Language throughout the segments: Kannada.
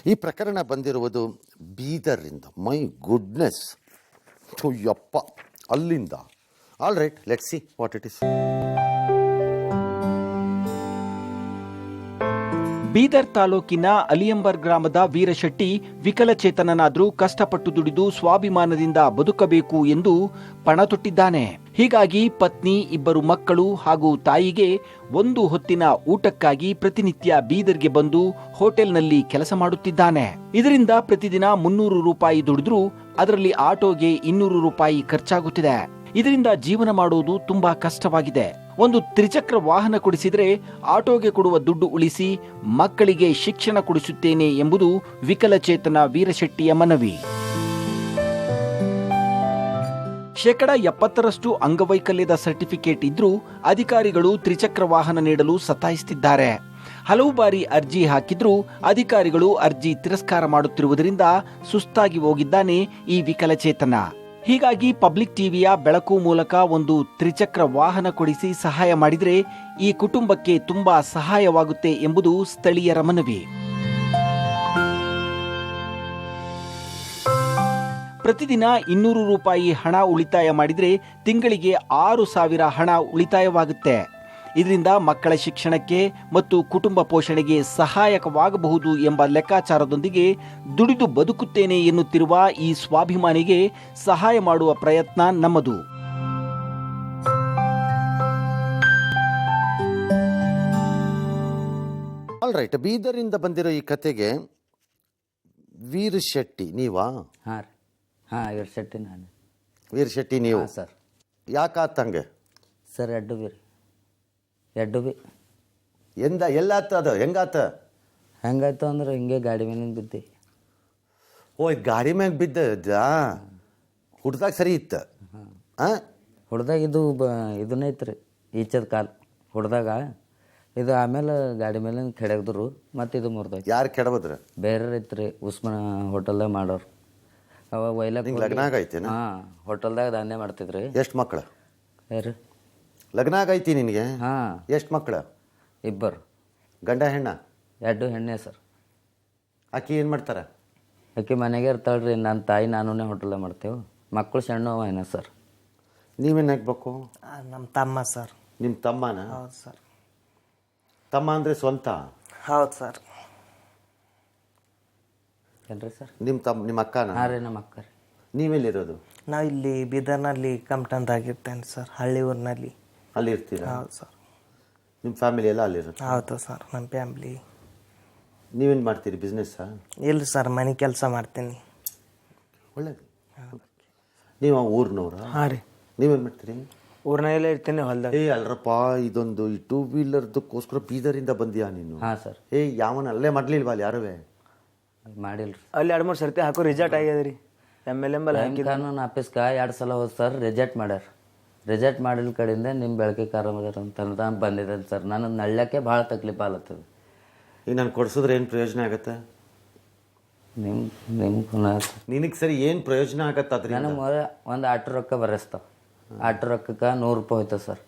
ಈ ಪ್ರಕರಣ ಬಂದಿರುವುದು ಬೀದರ್ರಿಂದ. ಮೈ ಗುಡ್ನೆಸ್, ಯಪ್ಪ, ಅಲ್ಲಿಂದ. All right, let's see what it is. Bidar ತಾಲೂಕಿನ ಅಲಿಯಂಬರ್ ಗ್ರಾಮದ ವೀರಶೆಟ್ಟಿ ವಿಕಲಚೇತನನಾದ್ರೂ ಕಷ್ಟಪಟ್ಟು ದುಡಿದು ಸ್ವಾಭಿಮಾನದಿಂದ ಬದುಕಬೇಕು ಎಂದು ಪಣ ತೊಟ್ಟಿದ್ದಾನೆ. ಹೀಗಾಗಿ ಪತ್ನಿ, ಇಬ್ಬರು ಮಕ್ಕಳು ಹಾಗೂ ತಾಯಿಗೆ ಒಂದು ಹೊತ್ತಿನ ಊಟಕ್ಕಾಗಿ ಪ್ರತಿನಿತ್ಯ ಬೀದರ್ಗೆ ಬಂದು ಹೋಟೆಲ್ನಲ್ಲಿ ಕೆಲಸ ಮಾಡುತ್ತಿದ್ದಾನೆ. ಇದರಿಂದ ಪ್ರತಿದಿನ 300 ರೂಪಾಯಿ ದುಡಿದ್ರೂ ಅದರಲ್ಲಿ ಆಟೋಗೆ 200 ರೂಪಾಯಿ ಖರ್ಚಾಗುತ್ತಿದೆ. ಇದರಿಂದ ಜೀವನ ಮಾಡುವುದು ತುಂಬಾ ಕಷ್ಟವಾಗಿದೆ. ಒಂದು ತ್ರಿಚಕ್ರ ವಾಹನ ಕೊಡಿಸಿದ್ರೆ ಆಟೋಗೆ ಕೊಡುವ ದುಡ್ಡು ಉಳಿಸಿ ಮಕ್ಕಳಿಗೆ ಶಿಕ್ಷಣ ಕೊಡಿಸುತ್ತೇನೆ ಎಂಬುದು ವಿಕಲಚೇತನ ವೀರಶೆಟ್ಟಿಯ ಮನವಿ. 70% ಅಂಗವೈಕಲ್ಯದ ಸರ್ಟಿಫಿಕೇಟ್ ಇದ್ರೂ ಅಧಿಕಾರಿಗಳು ತ್ರಿಚಕ್ರ ವಾಹನ ನೀಡಲು ಸತಾಯಿಸುತ್ತಿದ್ದಾರೆ. ಹಲವು ಬಾರಿ ಅರ್ಜಿ ಹಾಕಿದ್ರೂ ಅಧಿಕಾರಿಗಳು ಅರ್ಜಿ ತಿರಸ್ಕಾರ ಮಾಡುತ್ತಿರುವುದರಿಂದ ಸುಸ್ತಾಗಿ ಹೋಗಿದ್ದಾನೆ ಈ ವಿಕಲಚೇತನ. ಹೀಗಾಗಿ ಪಬ್ಲಿಕ್ ಟಿವಿಯ ಬೆಳಕು ಮೂಲಕ ಒಂದು ತ್ರಿಚಕ್ರ ವಾಹನ ಕೊಡಿಸಿ ಸಹಾಯ ಮಾಡಿದರೆ ಈ ಕುಟುಂಬಕ್ಕೆ ತುಂಬಾ ಸಹಾಯವಾಗುತ್ತೆ ಎಂಬುದು ಸ್ಥಳೀಯರ ಮನವಿ. ಪ್ರತಿದಿನ 200 ರೂಪಾಯಿ ಹಣ ಉಳಿತಾಯ ಮಾಡಿದರೆ ತಿಂಗಳಿಗೆ 6,000 ಹಣ ಉಳಿತಾಯವಾಗುತ್ತೆ. ಇದರಿಂದ ಮಕ್ಕಳ ಶಿಕ್ಷಣಕ್ಕೆ ಮತ್ತು ಕುಟುಂಬ ಪೋಷಣೆಗೆ ಸಹಾಯಕವಾಗಬಹುದು ಎಂಬ ಲೆಕ್ಕಾಚಾರದೊಂದಿಗೆ ದುಡಿದು ಬದುಕುತ್ತೇನೆ ಎನ್ನುತ್ತಿರುವ ಈ ಸ್ವಾಭಿಮಾನಿಗೆ ಸಹಾಯ ಮಾಡುವ ಪ್ರಯತ್ನ ನಮ್ಮದು. ಆಲ್ ರೈಟ್, ಬೀದರಿಂದ ಬಂದಿರೋ ಈ ಕತೆಗೆ ವೀರಶೆಟ್ಟಿ ನೀವಾ? ಹಾಂ ರೀ, ಹಾಂ ವೀರಶೆಟ್ಟಿ ನಾನು. ವೀರಶೆಟ್ಟಿ ನೀವು ಸರ್. ಯಾಕಾತಂಗೆ ಸರ್? ಎಡ್ಡು ಬಿ ಎಲ್ಲಾತ ಅದು ಹೆಂಗಾತ? ಹೆಂಗಾಯ್ತು ಅಂದ್ರೆ ಹಿಂಗೆ ಗಾಡಿ ಮೇಲಿಂದ ಬಿದ್ದೆ. ಓಯ್, ಗಾಡಿ ಮ್ಯಾಗ ಬಿದ್ದ ಹುಡ್ದಾಗ ಸರಿ ಇತ್ತ? ಹೊಡೆದಾಗ ಇದನ್ನ ಐತ್ರಿ, ಈಚದ ಕಾಲು ಹೊಡೆದಾಗ ಇದು. ಆಮೇಲೆ ಗಾಡಿ ಮೇಲೆ ಕೆಡಗಿದ್ರು, ಮತ್ತು ಇದು ಮುರಿದೋಯ್ತು. ಯಾರು ಕೆಡಬದ್ರ? ಬೇರೆ ಐತ್ರಿ, ಉಸ್ಮಾನ್ ಹೋಟೆಲ್ದಾಗ ಮಾಡೋರು. ಅವಾಗ ಒಯ್ಲಕ್ಕೆ ಲಗ್ನ ಆಗೈತೆ? ಹಾಂ, ಹೋಟೆಲ್ದಾಗ ದಾನ್ಯ ಮಾಡ್ತಿದ್ರಿ. ಎಷ್ಟು ಮಕ್ಕಳು? ಯಾರು? ಲಗ್ನ ಆಗೈತಿ ನಿನಗೆ? ಹಾಂ. ಎಷ್ಟು ಮಕ್ಕಳು? ಇಬ್ಬರು. ಗಂಡ ಹೆಣ್ಣ? 2 ಹೆಣ್ಣೆ ಸರ್. ಆಕಿ ಏನು ಮಾಡ್ತಾರೆ? ಆಕೆ ಮನೆಗೆ ಇರ್ತಾಳ್ರಿ. ನನ್ನ ತಾಯಿ ನಾನೂ ಹೋಟೆಲ್ದಾಗ ಮಾಡ್ತೇವೆ. ಮಕ್ಕಳು ಸಣ್ಣವ ಏನ ಸರ್. ನೀವೇನು ಆಗ್ಬೇಕು? ನಮ್ಮ ತಮ್ಮ ಸರ್. ನಿಮ್ಮ ತಮ್ಮನ? ಹೌದು ಸರ್. ತಮ್ಮ ಅಂದರೆ ಸ್ವಂತ? ಹೌದು ಸರ್. ಏನ್ರಿ ಸರ್? ನಿಮ್ಮ ಅಕ್ಕನ? ಹಾಂ ರೀ, ನಮ್ಮ ಅಕ್ಕ ರೀ. ನೀವೆಲ್ಲಿರೋದು? ನಾವು ಇಲ್ಲಿ ಬೀದರ್ನಲ್ಲಿ ಕಮ್ಟನ್ದಾಗಿರ್ತೇನೆ ಸರ್, ಹಳ್ಳಿ ಊರಿನಲ್ಲಿ. ಅಲ್ಲಿ ಇರ್ತೀರಾ? ಹೌದು ಸರ್. ನಿಮ್ಮ ಫ್ಯಾಮಿಲಿ ಎಲ್ಲ ಅಲ್ಲಿರುತ್ತೆ? ಹೌದು ಸರ್, ನಮ್ಮ ಫ್ಯಾಮ್ಲಿ. ನೀವೇನು ಮಾಡ್ತೀರಿ, ಬಿಸ್ನೆಸ್ಸಾ? ಇಲ್ಲ ಸರ್, ಮನೆ ಕೆಲಸ ಮಾಡ್ತೀನಿ. ಒಳ್ಳೇದು. ನೀವು ಊರಿನವ್ರ? ಹಾಂ ರೀ. ನೀವೇನು ಮಾಡ್ತೀರಿ? ಊರಿನಲ್ಲೇ ಇರ್ತೀನಿ, ಹೊಲ್ದಾಗ. ಅಲ್ರಪ್ಪ, ಇದೊಂದು ಈ 2 ವೀಲರ್ದಕ್ಕೋಸ್ಕರ ಬೀದರಿಂದ ಬಂದಿಯಾ ನೀನು? ಹಾಂ ಸರ್. ಯಾವನ ಅಲ್ಲೇ ಮಾಡ್ಲಿಲ್ವಾ ಅಲ್ಲಿ ಯಾರುವೆ? ಮಾಡಿಲ್ರಿ. ಅಲ್ಲಿ 2-3 ಸರ್ತಿ ಹಾಕೋ ರಿಜೆಕ್ಟ್ ಆಗ್ಯದ ರೀ. MLM ಕಾನೂನು ಆಫೀಸ್ಗೆ 2 ಸಲ ಹೋದ್ ಸರ್, ರಿಜೆಕ್ಟ್ ಮಾಡ್ಯಾರ. ರಿಜೆಕ್ಟ್ ಮಾಡಿದ ಕಡೆಯಿಂದ ನಿಮ್ಮ ಬೆಳಗ್ಗೆ ಕಾರಮದಾರ ಅಂತ ಬಂದಿದೆ ಸರ್. ನಾನು ನಳ್ಳಕ್ಕೆ ಭಾಳ ತಕ್ಲೀಫ ಆಗ್ಲತ್ತದ. ಈಗ ನಾನು ಕೊಡ್ಸಿದ್ರೆ ಏನು ಪ್ರಯೋಜನ ಆಗತ್ತೆ? ನಿನಗೆ ಸರಿ ಏನು ಪ್ರಯೋಜನ ಆಗತ್ತೆ? ಅದ್ರಿಂದ ನನಗೆ ಒಂದು ಆಟೋ ರೊಕ್ಕ ಬರೆಸ್ತಾವ. ಆಟೋ ರೊಕ್ಕಕ್ಕೆ 100 ರೂಪಾಯಿ ಹೋಯ್ತದೆ ಸರ್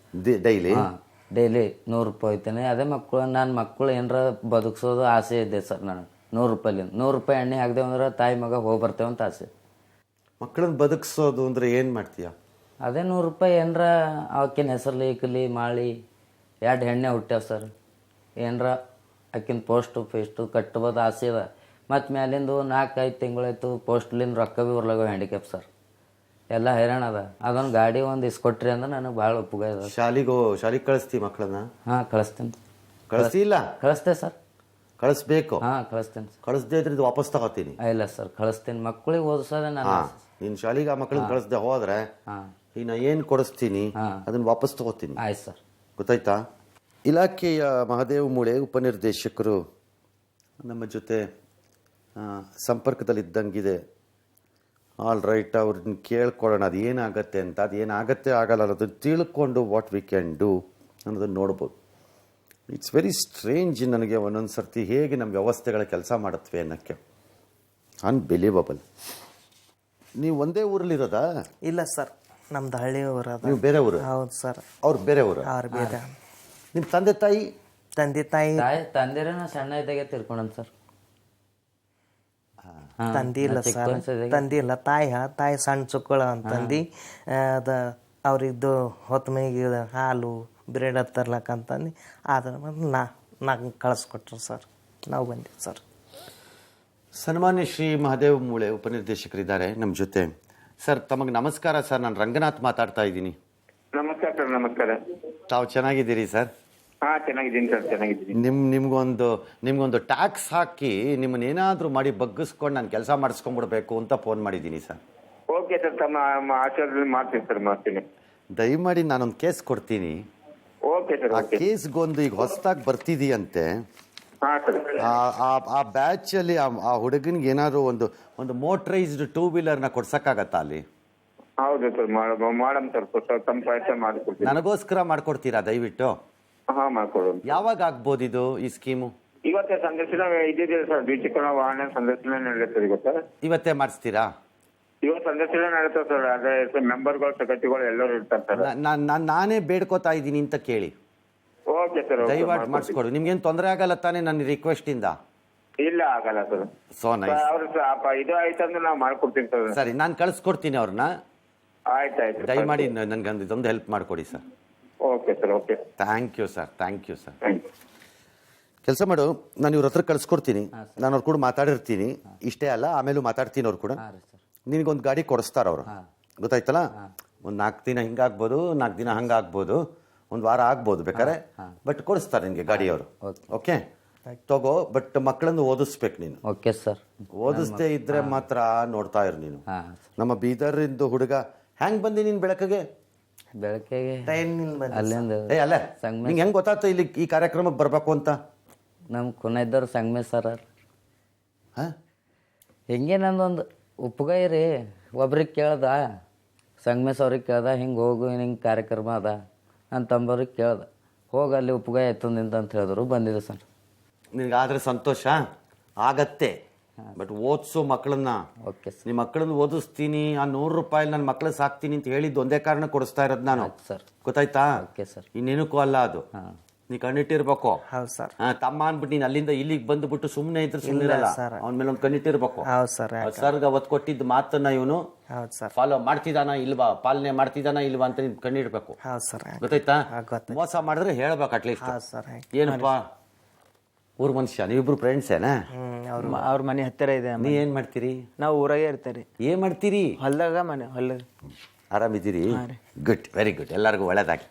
ಡೈಲಿ. ಹಾಂ, ಡೈಲಿ 100 ರೂಪಾಯಿ ಹೋಯ್ತಾನೆ. ಅದೇ ಮಕ್ಕಳು ಏನಾರ ಬದುಕಿಸೋದು ಆಸೆ ಇದೆ ಸರ್ ನನಗೆ. 100 ರೂಪಾಯಿಲಿಂದ 100 ರೂಪಾಯಿ ಎಣ್ಣೆ ಹಾಕ್ದೇವು ಅಂದ್ರೆ ತಾಯಿ ಮಗ ಹೋಗಿ ಬರ್ತೇವೆ ಅಂತ ಆಸೆ. ಮಕ್ಕಳನ್ನ ಬದುಕಿಸೋದು ಅಂದರೆ ಏನು ಮಾಡ್ತೀಯ? ಅದೇ 100 ರೂಪಾಯಿ ಏನರ ಅವಕ್ಕಿನ ಹೆಸರಲ್ಲಿ ಇಕ್ಕಲಿ ಮಾಳಿ 2 ಹೆಣ್ಣೆ ಹುಟ್ಟ್ಯಾವ ಸರ್. ಏನರ ಆಕಿನ ಪೋಸ್ಟು ಕಟ್ಬೋದು ಆಸೆ ಅದ. ಮತ್ತು ಮ್ಯಾಲಿಂದು 4-5 ತಿಂಗಳಾಯ್ತು ಪೋಸ್ಟ್ಲಿಂದ ರೊಕ್ಕ ಭೀ ಬರ್ಲಾಗ ಹ್ಯಾಂಡಿಕ್ಯಾಪ್ ಸರ್. ಎಲ್ಲ ಹೈರಾಣ ಅದ. ಅದೊಂದು ಗಾಡಿ ಒಂದು ಇಸ್ಕೊಟ್ರಿ ಅಂದ್ರೆ ನನಗೆ ಭಾಳ ಉಪಯೋಗ ಇದೆ. ಶಾಲೆಗೆ ಕಳಿಸ್ತೀವಿ ಮಕ್ಕಳನ್ನ? ಹಾಂ, ಕಳಿಸ್ತೀನಿ. ಕಳಿಸ್ತಿಲ್ಲ? ಕಳಿಸ್ತೆ ಸರ್. ಕಳಿಸ್ಬೇಕು? ಹಾಂ, ಕಳಿಸ್ತೀನಿ ಸರ್. ಕಳಿಸ್ದೇ ಇದ್ರೆ ವಾಪಸ್ ತಗೋತೀನಿ. ಇಲ್ಲ ಸರ್, ಕಳಿಸ್ತೀನಿ. ಮಕ್ಕಳಿಗೆ ಓದಿಸೋದೆ ನಾನು. ನೀನು ಶಾಲೆಗೆ ಆ ಮಕ್ಕಳನ್ನ ಕಳಿಸ್ದೆ ಹೋದ್ರೆ ಹಾಂ, ಈಗ ನಾ ಏನು ಕೊಡಿಸ್ತೀನಿ ಅದನ್ನು ವಾಪಸ್ ತಗೋತೀನಿ. ಆಯ್ತು ಸರ್. ಗೊತ್ತಾಯ್ತಾ? ಇಲಾಖೆಯ ಮಹದೇವ್ ಮೂಳೆ ಉಪನಿರ್ದೇಶಕರು ನಮ್ಮ ಜೊತೆ ಸಂಪರ್ಕದಲ್ಲಿದ್ದಂಗಿದೆ. ಆಲ್ ರೈಟ್, ಅವ್ರನ್ನ ಕೇಳ್ಕೊಳ್ಳೋಣ ಅದು ಏನಾಗತ್ತೆ ಅಂತ. ಅದು ಏನಾಗತ್ತೆ ಆಗಲ್ಲ ಅನ್ನೋದನ್ನು ತಿಳ್ಕೊಂಡು ವಾಟ್ ವಿ ಕ್ಯಾನ್ ಡೂ ಅನ್ನೋದನ್ನು ನೋಡ್ಬೋದು. ಇಟ್ಸ್ ವೆರಿ ಸ್ಟ್ರೇಂಜ್ ನನಗೆ ಒಂದೊಂದು ಸರ್ತಿ ಹೇಗೆ ನಮ್ಮ ವ್ಯವಸ್ಥೆಗಳ ಕೆಲಸ ಮಾಡುತ್ತವೆ ಅನ್ನೋಕ್ಕೆ. ಅನ್ಬಿಲೀವಬಲ್. ನೀವು ಒಂದೇ ಊರಲ್ಲಿರೋದಾ? ಇಲ್ಲ ಸರ್, ನಮ್ದು ಹಳ್ಳಿ ಊರು. ನೀವು ಬೇರೆ ಊರು? ಹೌದು ಸರ್. ಅವ್ರು ಬೇರೆ ಊರು? ಅವ್ರು ಬೇರೆ. ನಿಮ್ಮ ತಂದೆ ತಾಯಿ? ತಂದೆ ತಾಯಿ ತಂದೆರೇ ನಾ ಸಣ್ಣ ಇದ್ದಾಗೆ ತಿರ್ಕೊಂಡನ್ ಸರ್. ತಂದಿ ಇಲ್ಲ ಚಿಕ್ಕ ಸರ್, ವಯಸ್ಸದಾಗ? ತಂದಿ ಇಲ್ಲ. ತಾಯಿ ಸಣ್ಣ ಚುಕ್ಕಳ ಅಂತಂದು ಅದು ಅವ್ರಿದ್ದು ಹೊತ್ತು ಮನೆಗೆ ಹಾಲು ಬ್ರೆಡ್ ತರ್ಲಕ್ಕಂತಂದು ಆದ್ರೆ ನಾಲ್ಕು ಕಳಿಸ್ಕೊಟ್ರು ಸರ್. ನಾವು ಬಂದಿವಿ ಸರ್. ಸನ್ಮಾನ್ಯ ಶ್ರೀ ಮಹಾದೇವ್ ಮೂಳೆ ಉಪನಿರ್ದೇಶಕರಿದ್ದಾರೆ ನಮ್ಮ ಜೊತೆ. ಸರ್ ತಮಗೆ ನಮಸ್ಕಾರ ಸರ್, ನಾನು ರಂಗನಾಥ್ ಮಾತಾಡ್ತಾ ಇದ್ದೀನಿ. ನಮಸ್ಕಾರ ಸರ್. ನಮಸ್ಕಾರ. ತಾವು ಚೆನ್ನಾಗಿದ್ದೀರಿ ಸರ್? ಹಾ, ಚೆನ್ನಾಗಿದ್ದೀನಿ ಸರ್, ಚೆನ್ನಾಗಿದ್ದೀನಿ. ನಿಮ್ಗೊಂದು ಟ್ಯಾಕ್ಸ್ ಹಾಕಿ ನಿಮ್ಮನ್ನೇನಾದರೂ ಮಾಡಿ ಬಗ್ಗಿಸ್ಕೊಂಡು ನಾನು ಕೆಲಸ ಮಾಡಿಸ್ಕೊಂಡ್ಬಿಡ್ಬೇಕು ಅಂತ ಫೋನ್ ಮಾಡಿದ್ದೀನಿ ಸರ್. ಓಕೆ ಸರ್, ತಮ್ಮ ಆಶೀರ್ವಾದ ಮಾಡ್ತೀನಿ ಸರ್, ಮಾಡ್ತೀನಿ. ದಯಮಾಡಿ ನಾನೊಂದು ಕೇಸ್ ಕೊಡ್ತೀನಿ. ಓಕೆ ಸರ್, ಆ ಓಕೆ. ಕೇಸ್ಗೊಂದು ಈಗ ಹೊಸದಾಗಿ ಬರ್ತಿದೆಯಂತೆ. ಹಾ ಸರ್. ಆ ಬ್ಯಾಚಲ್ಲಿ ಆ ಹುಡುಗನಿಗೆ ಏನಾದ್ರು ಒಂದು ಮೋಟರೈಸ್ಡ್ 2 ವೀಲರ್ನ ಕೊಡ್ಸಕ್ಕಾಗತ್ತಾ ಅಲ್ಲಿ? ಹೌದು ಸರ್, ಮಾಡಮ್ ಸರ್, ತಮ್ಮ ಪ್ರಯತ್ನ ಮಾಡಿಕೊಡ್ತೀನಿ. ನನಗೋಸ್ಕರ ಮಾಡ್ಕೊಡ್ತೀರಾ ದಯವಿಟ್ಟು? ಹಾ, ಮಾಡ್ಕೊಡೋಣ. ಯಾವಾಗ ಆಗ್ಬೋದು ಇದು ಈ ಸ್ಕೀಮು? ಇವತ್ತೇ ಸಂದರ್ಶನ ಇದ್ದಿದೆ ಸರ್, ದ್ವಿಚಕ್ರ ವಾಹನ ಸಂದರ್ಶನ ನಡೆಯುತ್ತೆ ಇವತ್ತು. ಇವತ್ತೇ ಮಾಡಿಸ್ತೀರಾ? ಇವತ್ತು ಸಂದರ್ಶನ ನಡೆಯುತ್ತೆ ಸರ್. ಅದೇ ಮೆಂಬರ್ಗಳು, ಸೆಕ್ರೆಟರಿಗಳು ಎಲ್ಲರೂ ಇರ್ತಾರೆ ಸರ್. ನಾನೇ ಬೇಡ್ಕೋತಾ ಇದ್ದೀನಿ ಅಂತ ಕೇಳಿ. ಓಕೆ ಸರ್, ದಯವಿಟ್ಟು ಮಾಡಿಸ್ಕೊಡು. ನಿಮ್ಗೇನು ತೊಂದರೆ ಆಗಲ್ಲ ತಾನೇ ನನ್ನ ರಿಕ್ವೆಸ್ಟ್ ಇಂದ? ಇಲ್ಲ, ಆಗಲ್ಲ ಸರ್. So nice. ಅವ್ರು ಇದು ಆಯ್ತಂದ್ರೆ ನಾವು ಮಾಡ್ಕೊಡ್ತೀನಿ ಸರ್. ಸರಿ, ನಾನು ಕಳಿಸ್ಕೊಡ್ತೀನಿ ಅವ್ರನ್ನ. ಆಯ್ತಾಯ್ತು. ದಯಮಾಡಿ ನನ್ಗೆ ಇದೊಂದು ಹೆಲ್ಪ್ ಮಾಡಿಕೊಡಿ sir. Okay sir, okay. Thank you sir, thank you sir. Thank you. ಕೆಲಸ ಮಾಡು, ನಾನು ಇವ್ರ ಹತ್ರ ಕಳಿಸ್ಕೊಡ್ತೀನಿ. ನಾನು ಅವ್ರು ಕೂಡ ಮಾತಾಡಿರ್ತೀನಿ. ಇಷ್ಟೇ ಅಲ್ಲ, ಆಮೇಲೂ ಮಾತಾಡ್ತೀನಿ ಅವ್ರು ಕೂಡ. ನಿನಗೊಂದು ಗಾಡಿ ಕೊಡಿಸ್ತಾರ ಅವರು, ಗೊತ್ತಾಯ್ತಲ್ಲ? ಒಂದು 4 ದಿನ ಹಿಂಗಾಗ್ಬೋದು, 4 ದಿನ ಹಂಗಾಗ್ಬೋದು, ಒಂದು ವಾರ ಆಗ್ಬೋದು ಬೇಕಾರೆ, ಬಟ್ ಕೊಡಿಸ್ತಾರೆ ನಿನಗೆ ಗಾಡಿಯವರು. ಓಕೆ, ತಗೋ. ಬಟ್ ಮಕ್ಕಳನ್ನು ಓದಿಸ್ಬೇಕು ನೀನು. Okay sir. ಓದಿಸ್ದೇ ಇದ್ರೆ ಮಾತ್ರ ನೋಡ್ತಾ ಇರು ನೀನು. ಹಾಂ. ನಮ್ಮ ಬೀದರ್ರಿಂದು ಹುಡುಗ ಹ್ಯಾಂಗ್ ಬಂದಿ ನೀನು ಬೆಳಕಿಗೆ? ಬೆಳಕಿಗೆ ಟ್ರೈನಿಂದ ಬಂದೆ ಅಲ್ಲಿಂದ ಅಲ್ಲ, ನಿಂಗೆ ಹೆಂಗ್ ಗೊತ್ತಾಯ್ತು ಇಲ್ಲಿ ಈ ಕಾರ್ಯಕ್ರಮಕ್ಕೆ ಬರ್ಬೇಕು ಅಂತ? ನಮ್ಮ ಕುನೈದವ್ರು ಸಂಗಮೇಶ್ ಸರ್ ಹಾ, ಹಿಂಗೆ ನಂದೊಂದು ಉಪಗಾಯಿ ರೀ. ಒಬ್ರಿಗೆ ಕೇಳ್ದ, ಸಂಗಮೇಶ್ ಅವ್ರಿಗೆ ಕೇಳ್ದ, ಹಿಂಗೆ ಹೋಗು, ಹಿಂಗೆ ಕಾರ್ಯಕ್ರಮ ಅದ. ನನ್ನ ತಮ್ಮವ್ರಿಗೆ ಕೇಳ್ದ, ಹೋಗಿ ಅಲ್ಲಿ ಉಪಗಾಯಿ ಆಯ್ತು ನಿಂದ ಅಂತ ಹೇಳಿದ್ರು. ಬಂದಿದೆ ಸರ್. ನಿನಗಾದ್ರೆ ಸಂತೋಷ ಆಗತ್ತೆ, ಬಟ್ ಓದಿಸು ಮಕ್ಕಳನ್ನ. Okay sir. ನಿಮ್ಮ ಮಕ್ಕಳನ್ನ ಓದಿಸ್ತೀನಿ, ಆ 100 ರೂಪಾಯಿ ನನ್ನ ಮಕ್ಕಳಿಗೆ ಸಾಕ್ತೀನಿ ಅಂತ ಹೇಳಿದ್ದು ಒಂದೇ ಕಾರಣ ಕೊಡಿಸ್ತಾ ಇರೋದು ನಾನು. ಸರ್. ಗೊತ್ತಾಯ್ತಾ? Okay sir. ಇನ್ನೇನಕ್ಕೂ ಅಲ್ಲ ಅದು. ಹಾಂ. ನೀ ಕಣ್ಣಿಟ್ಟಿರ್ಬೇಕು. ಹೌದು ಸರ್. ತಮ್ಮ ಅನ್ಬಿಟ್ಟು ನೀನು ಅಲ್ಲಿಂದ ಇಲ್ಲಿಗೆ ಬಂದ್ಬಿಟ್ಟು ಸುಮ್ಮನೆ ಇದ್ರೆ ಸುಮ್ಮನಿರಲ್ಲ. ಅವನ ಮೇಲೆ ಒಂದು ಕಣ್ಣಿಟ್ಟಿರ್ಬೇಕು. ಹೌದು ಸರ್. ಸರ್ಗೆ ಅವತ್ತು ಕೊಟ್ಟಿದ್ದ ಮಾತನ್ನ ಇವನು ಹೌದು ಸರ್. ಫಾಲೋ ಮಾಡ್ತಿದಾನ ಇಲ್ವಾ, ಪಾಲನೆ ಮಾಡ್ತಿದಾನ ಇಲ್ವಾ ಅಂತ ನೀನು ಕಣ್ಣಿಡ್ಬೇಕು. ಹೌದು ಸರ್. ಗೊತ್ತಾಯ್ತಾ? ಗೊತ್ತಾಯ್ತು. ಮೋಸ ಮಾಡಿದ್ರೆ ಹೇಳ್ಬೇಕು ಅಟ್ಲೀಸ್ಟ್. ಹೌದು ಸರ್. ಏನಪ್ಪಾ ಊರ್ ಮನುಷ್ಯ, ನೀವಿಬ್ರು ಫ್ರೆಂಡ್ಸ್ ಏನ? ಅವ್ರ ಮನೆ ಹತ್ತಿರ ಇದೆ. ನೀ ಏನ್ ಮಾಡ್ತೀರಿ? ನಾವು ಊರಾಗೆ ಇರ್ತೀರಿ. ಏನ್ ಮಾಡ್ತೀರಿ? ಹೊಲ್ದಾಗ ಮನೆ ಹೊಲ್ದಾಗ. ಆರಾಮಿದ್ದೀರಿ? Good, very good. ಎಲ್ಲರಿಗೂ ಒಳ್ಳೇದಾಗಿ.